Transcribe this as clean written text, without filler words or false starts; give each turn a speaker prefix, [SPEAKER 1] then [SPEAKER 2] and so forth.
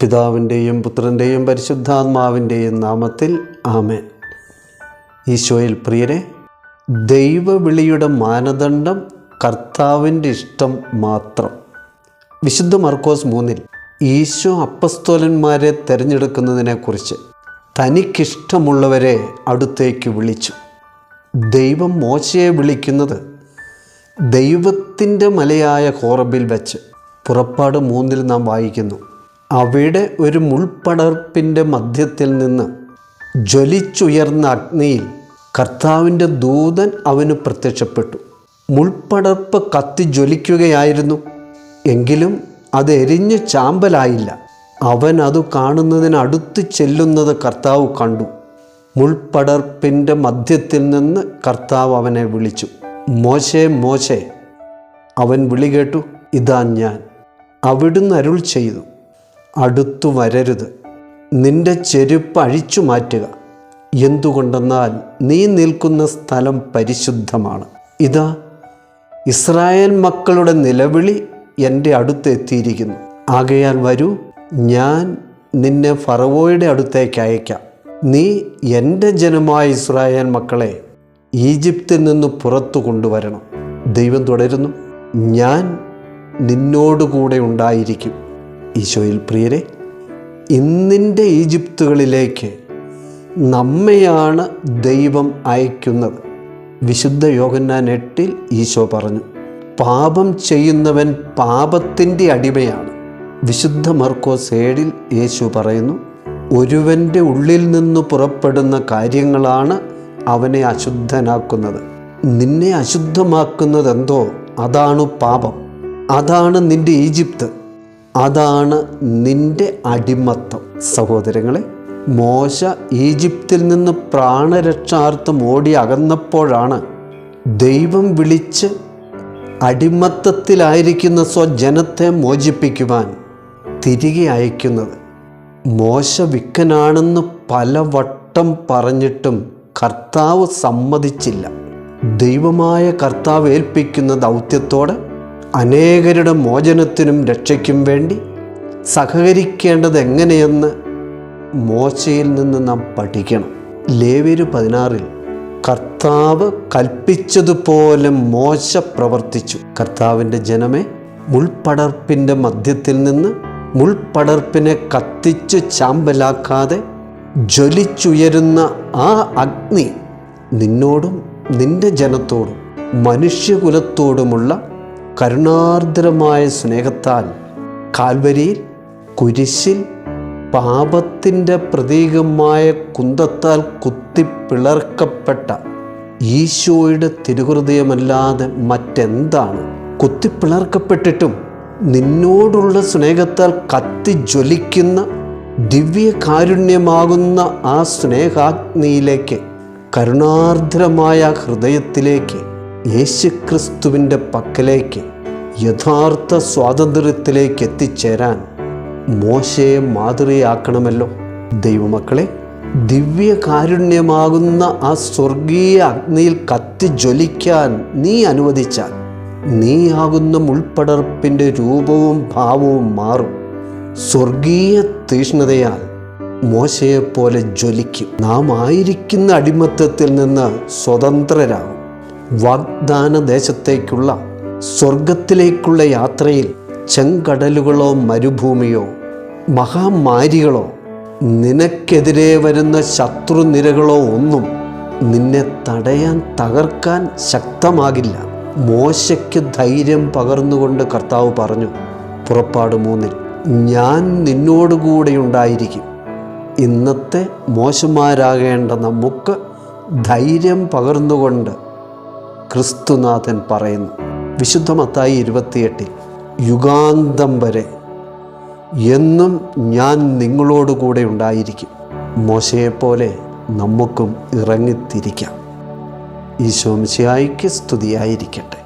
[SPEAKER 1] പിതാവിൻ്റെയും പുത്രൻ്റെയും പരിശുദ്ധാത്മാവിൻ്റെയും നാമത്തിൽ ആമേൻ. ഈശോയിൽ പ്രിയരെ, ദൈവവിളിയുടെ മാനദണ്ഡം കർത്താവിൻ്റെ ഇഷ്ടം മാത്രം. വിശുദ്ധ മർക്കോസ് 3 ഈശോ അപ്പസ്തോലന്മാരെ തിരഞ്ഞെടുക്കുന്നതിനെക്കുറിച്ച് തനിക്കിഷ്ടമുള്ളവരെ അടുത്തേക്ക് വിളിച്ചു. ദൈവം മോശയെ വിളിക്കുന്നത് ദൈവത്തിൻ്റെ മലയായ ഹോറബിൽ വെച്ച്. പുറപ്പാട് 3 നാം വായിക്കുന്നു, അവിടെ ഒരു മുൾപടർപ്പിൻ്റെ മധ്യത്തിൽ നിന്ന് ജ്വലിച്ചുയർന്ന അഗ്നിയിൽ കർത്താവിൻ്റെ ദൂതൻ അവന് പ്രത്യക്ഷപ്പെട്ടു. മുൾപടർപ്പ് കത്തി ജ്വലിക്കുകയായിരുന്നു, എങ്കിലും അത് എരിഞ്ഞു ചാമ്പലായില്ല. അവൻ അത് കാണുന്നതിന് അടുത്ത് ചെല്ലുന്നത് കർത്താവ് കണ്ടു. മുൾപടർപ്പിൻ്റെ മധ്യത്തിൽ നിന്ന് കർത്താവ് അവനെ വിളിച്ചു, മോശേ മോശേ. അവൻ വിളി കേട്ടു, ഇതാ ഞാൻ. അവിടുന്ന് അരുൾ ചെയ്തു, അടുത്തു വരരുത്, നിന്റെ ചെരുപ്പ് അഴിച്ചു മാറ്റുക. എന്തുകൊണ്ടെന്നാൽ നീ നിൽക്കുന്ന സ്ഥലം പരിശുദ്ധമാണ്. ഇതാ, ഇസ്രായേൽ മക്കളുടെ നിലവിളി എൻ്റെ അടുത്ത് എത്തിയിരിക്കുന്നു. ആകയാൽ വരൂ, ഞാൻ നിന്നെ ഫറവോയുടെ അടുത്തേക്ക് അയക്കാം. നീ എൻ്റെ ജനമായ ഇസ്രായേൽ മക്കളെ ഈജിപ്തിൽ നിന്ന് പുറത്തു കൊണ്ടുവരണം. ദൈവം തുടരുന്നു, ഞാൻ നിന്നോടുകൂടെ ഉണ്ടായിരിക്കും. ഈശോയിൽ പ്രിയരെ, ഇന്നിൻ്റെ ഈജിപ്തുകളിലേക്ക് നമ്മെയാണ് ദൈവം അയക്കുന്നത്. വിശുദ്ധ യോഹന്നാൻ 8 ഈശോ പറഞ്ഞു, പാപം ചെയ്യുന്നവൻ പാപത്തിൻ്റെ അടിമയാണ്. വിശുദ്ധ മർക്കോസ് 7 യേശു പറയുന്നു, ഒരുവൻ്റെ ഉള്ളിൽ നിന്ന് പുറപ്പെടുന്ന കാര്യങ്ങളാണ് അവനെ അശുദ്ധനാക്കുന്നത്. നിന്നെ അശുദ്ധമാക്കുന്നതെന്തോ അതാണ് പാപം, അതാണ് നിൻ്റെ ഈജിപ്ത്, അതാണ് നിൻ്റെ അടിമത്തം. സഹോദരങ്ങളെ, മോശ ഈജിപ്തിൽ നിന്ന് പ്രാണരക്ഷാർത്ഥം ഓടി അകന്നപ്പോഴാണ് ദൈവം വിളിച്ച് അടിമത്തത്തിലായിരിക്കുന്ന സ്വജനത്തെ മോചിപ്പിക്കുവാൻ തിരികെ അയക്കുന്നത്. മോശ വിക്കനാണെന്ന് പലവട്ടം പറഞ്ഞിട്ടും കർത്താവ് സമ്മതിച്ചില്ല. ദൈവമായ കർത്താവ് ഏൽപ്പിക്കുന്ന ദൗത്യത്തോട് അനേകരുടെ മോചനത്തിനും രക്ഷയ്ക്കും വേണ്ടി സഹകരിക്കേണ്ടത് എങ്ങനെയെന്ന് മോശയിൽ നിന്ന് നാം പഠിക്കണം. ലേവ്യര് 16 കർത്താവ് കൽപ്പിച്ചതുപോലെ മോശ പ്രവർത്തിച്ചു. കർത്താവിൻ്റെ ജനമേ, മുൾപടർപ്പിൻ്റെ മധ്യത്തിൽ നിന്ന് മുൾപടർപ്പിനെ കത്തിച്ച് ചാമ്പലാക്കാതെ ജ്വലിച്ചുയരുന്ന ആ അഗ്നി നിന്നോടും നിന്റെ ജനത്തോടും മനുഷ്യകുലത്തോടുമുള്ള കരുണാർദ്രമായ സ്നേഹത്താൽ കാൽവരിയിൽ കുരിശിൽ പാപത്തിൻ്റെ പ്രതീകമായ കുന്തത്താൽ കുത്തിപ്പിളർക്കപ്പെട്ട ഈശോയുടെ തിരുഹൃദയമല്ലാതെ മറ്റെന്താണ്? കുത്തിപ്പിളർക്കപ്പെട്ടിട്ടും നിന്നോടുള്ള സ്നേഹത്താൽ കത്തിജ്വലിക്കുന്ന ദിവ്യകാരുണ്യമാകുന്ന ആ സ്നേഹാഗ്നിയിലേക്ക്, കരുണാർദ്രമായ ഹൃദയത്തിലേക്ക്, യേശുക്രിസ്തുവിൻ്റെ പക്കലേക്ക്, യഥാർത്ഥ സ്വാതന്ത്ര്യത്തിലേക്ക് എത്തിച്ചേരാൻ മോശയെ മാതൃകയാക്കണമല്ലോ. ദൈവമക്കളെ, ദിവ്യകാരുണ്യമാകുന്ന ആ സ്വർഗീയ അഗ്നിയിൽ കത്തിജ്വലിക്കാൻ നീ അനുവദിച്ചാൽ നീയാകുന്ന മുൾപടർപ്പിൻ്റെ രൂപവും ഭാവവും മാറും. സ്വർഗീയ തീഷ്ണതയാൽ മോശയെപ്പോലെ ജ്വലിക്കും. നാം ആയിരിക്കുന്ന അടിമത്തത്തിൽ നിന്ന് സ്വതന്ത്രരാകും. വാഗ്ദാന ദേശത്തേക്കുള്ള സ്വർഗത്തിലേക്കുള്ള യാത്രയിൽ ചെങ്കടലുകളോ മരുഭൂമിയോ മഹാമാരികളോ നിനക്കെതിരെ വരുന്ന ശത്രുനിരകളോ ഒന്നും നിന്നെ തടയാൻ, തകർക്കാൻ ശക്തമാകില്ല. മോശയ്ക്ക് ധൈര്യം പകർന്നുകൊണ്ട് കർത്താവ് പറഞ്ഞു, പുറപ്പാട് 3 ഞാൻ നിന്നോടുകൂടെ ഉണ്ടായിരിക്കും. ഇന്നത്തെ മോശമാരാകേണ്ട നമുക്ക് ധൈര്യം പകർന്നുകൊണ്ട് ക്രിസ്തുനാഥൻ പറയുന്നു. വിശുദ്ധ മത്തായി 28 യുഗാന്തം വരെ എന്നും ഞാൻ നിങ്ങളോടുകൂടെ ഉണ്ടായിരിക്കും. മോശയെപ്പോലെ നമുക്കും ഇറങ്ങിത്തിരിക്കാം. ഈശോ മിശിഹായ്ക്ക് സ്തുതിയായിരിക്കട്ടെ.